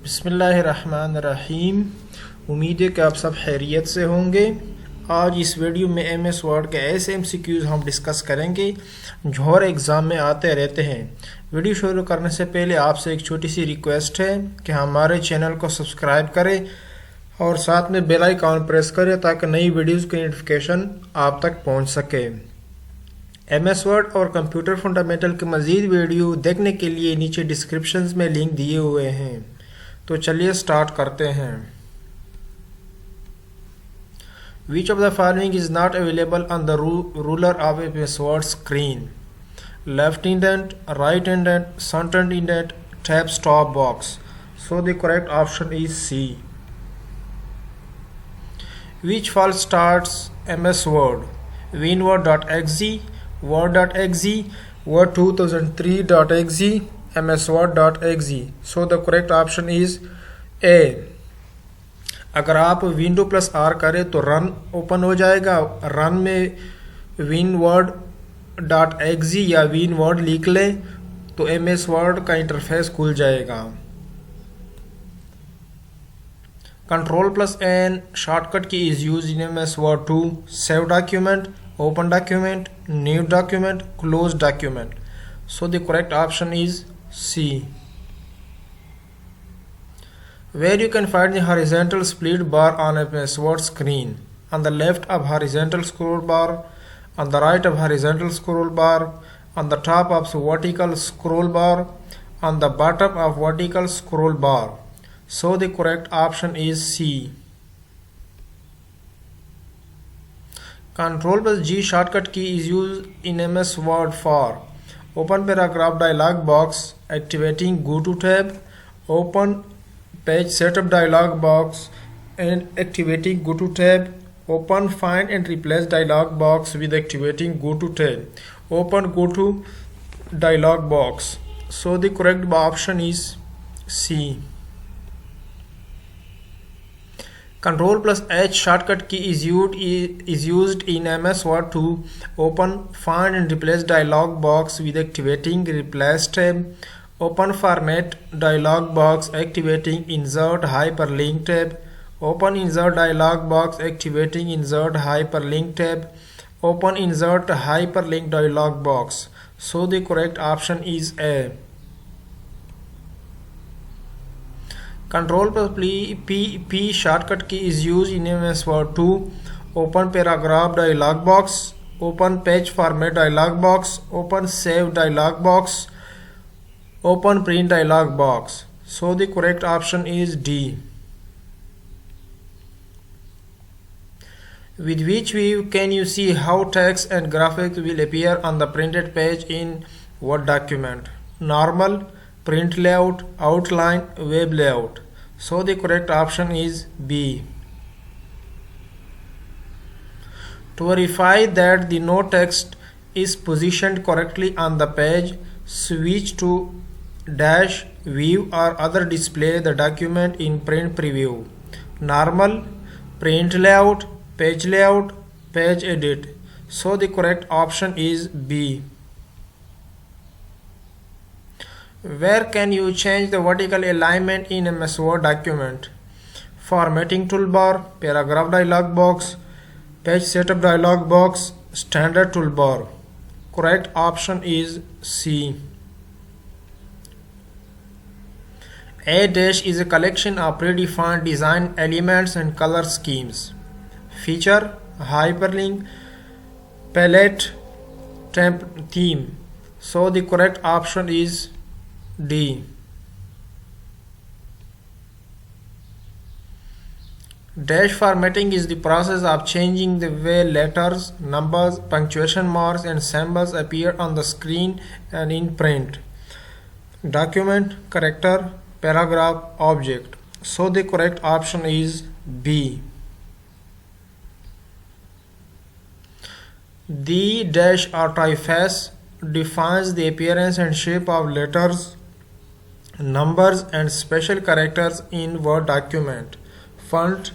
बिस्मिल्लाहिर्रहमानिर्रहीम। उम्मीद है कि आप सब खैरियत से होंगे। आज इस वीडियो में एमएस वर्ड के ऐसे MCQs हम डिस्कस करेंगे जो हर एग्ज़ाम में आते रहते हैं। वीडियो शुरू करने से पहले आपसे एक छोटी सी रिक्वेस्ट है कि हमारे चैनल को सब्सक्राइब करें और साथ में बेल आइकन प्रेस करें ताकि नई वीडियोस की नोटिफिकेशन आप तक पहुंच सके। एमएस वर्ड और कंप्यूटर फंडामेंटल के मज़ीद वीडियो देखने के लिए नीचे डिस्क्रिप्शन में लिंक दिए हुए हैं। तो चलिए स्टार्ट करते हैं। Which of the following is not available on the ruler of a word screen? Left indent, right indent, center indent, tab stop box. So the correct option is C. Which file starts MS Word? winword.exe, word.exe, word2003.exe, msword.exe. So the correct option is A. अगर आप window plus are करें तो run open हो जाएगा। Run में winword.exe या winword लिख लें तो MS वर्ड का इंटरफेस खुल जाएगा। Ctrl plus N shortcut key is used in MS Word to save document, open document, new document, close document. So the correct option is C. Where you can find the horizontal split bar on a MS Word screen. On the left of horizontal scroll bar, on the right of horizontal scroll bar, on the top of vertical scroll bar, on the bottom of vertical scroll bar. So the correct option is C. Ctrl plus G shortcut key is used in MS Word for open paragraph dialog box, activating go to tab, open page setup dialog box and activating go to tab, open find and replace dialog box with activating go to tab, open go to dialog box. So the correct option is C. Ctrl plus H shortcut key is used in MS Word to open find and replace dialog box with activating replace tab, open format dialog box activating insert hyperlink tab, open insert dialog box activating insert hyperlink tab, open insert hyperlink dialog box. So the correct option is A. Ctrl plus P shortcut key is used in MS Word to open paragraph dialog box, open page format dialog box, open save dialog box, open print dialog box. So the correct option is D. With which view can you see how text and graphics will appear on the printed page in Word document? Normal, print layout, outline, web layout. So the correct option is B. To verify that the no text is positioned correctly on the page, switch to dash view or other display the document in print preview. Normal, print layout, page edit. So the correct option is B. Where can you change the vertical alignment in a MS Word document? Formatting toolbar, paragraph dialog box, page setup dialog box, standard toolbar. Correct option is C. A dash is a collection of predefined design elements and color schemes. Feature, hyperlink, palette, temp, theme. So the correct option is D. Dash formatting is the process of changing the way letters, numbers, punctuation marks and symbols appear on the screen and in print. Document, character, paragraph, object. So the correct option is B. The dash or typeface defines the appearance and shape of letters, numbers and special characters in Word document. Font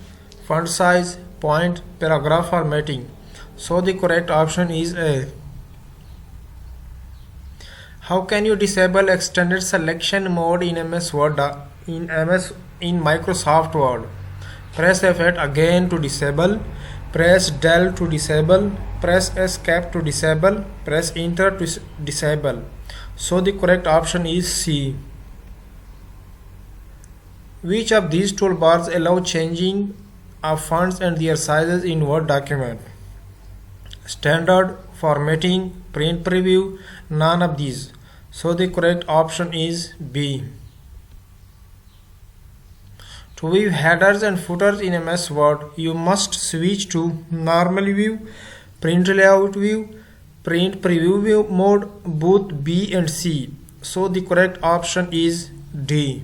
size, point, paragraph formatting. So the correct option is A. How can you disable extended selection mode in MS Word in Microsoft Word. Press F8 again to disable. Press del to disable. Press escape to disable. Press enter to disable. So the correct option is C. Which of these toolbars allow changing of fonts and their sizes in Word document? Standard, formatting, print preview, none of these. So the correct option is B. To view headers and footers in MS Word, you must switch to normal view, print layout view, print preview view mode, both B and C. So the correct option is D.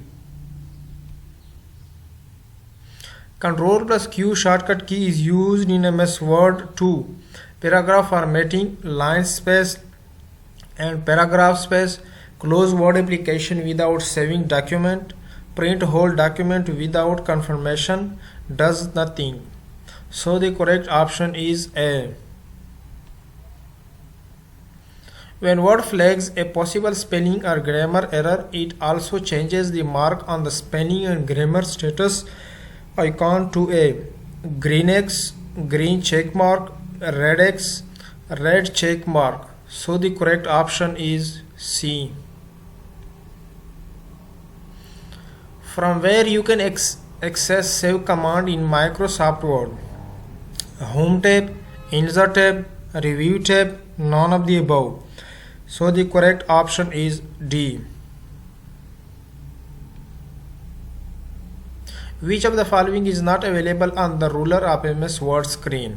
Ctrl plus Q shortcut key is used in MS Word to paragraph formatting, line space and paragraph space, close Word application without saving document, print whole document without confirmation, does nothing. So the correct option is A. When Word flags a possible spelling or grammar error, it also changes the mark on the spelling and grammar status icon to a green X, green check mark, red X, red check mark. So the correct option is C. From where you can access save command in Microsoft Word? Home tab, insert tab, review tab, none of the above. So the correct option is D. Which of the following is not available on the ruler of MS Word screen?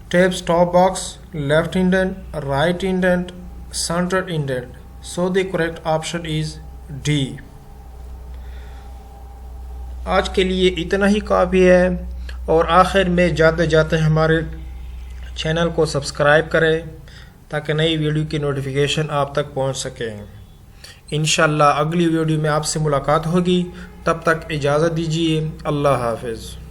Tabs top box, left indent, right indent, center indent. So the correct option is D. आज के लिए इतना ही काफ़ी है और आखिर में जाते जाते हमारे चैनल को सब्सक्राइब करें ताकि नई वीडियो की नोटिफिकेशन आप तक पहुंच सके। इंशाअल्लाह अगली वीडियो में आपसे मुलाकात होगी, तब तक इजाज़त दीजिए। अल्लाह हाफ़िज़।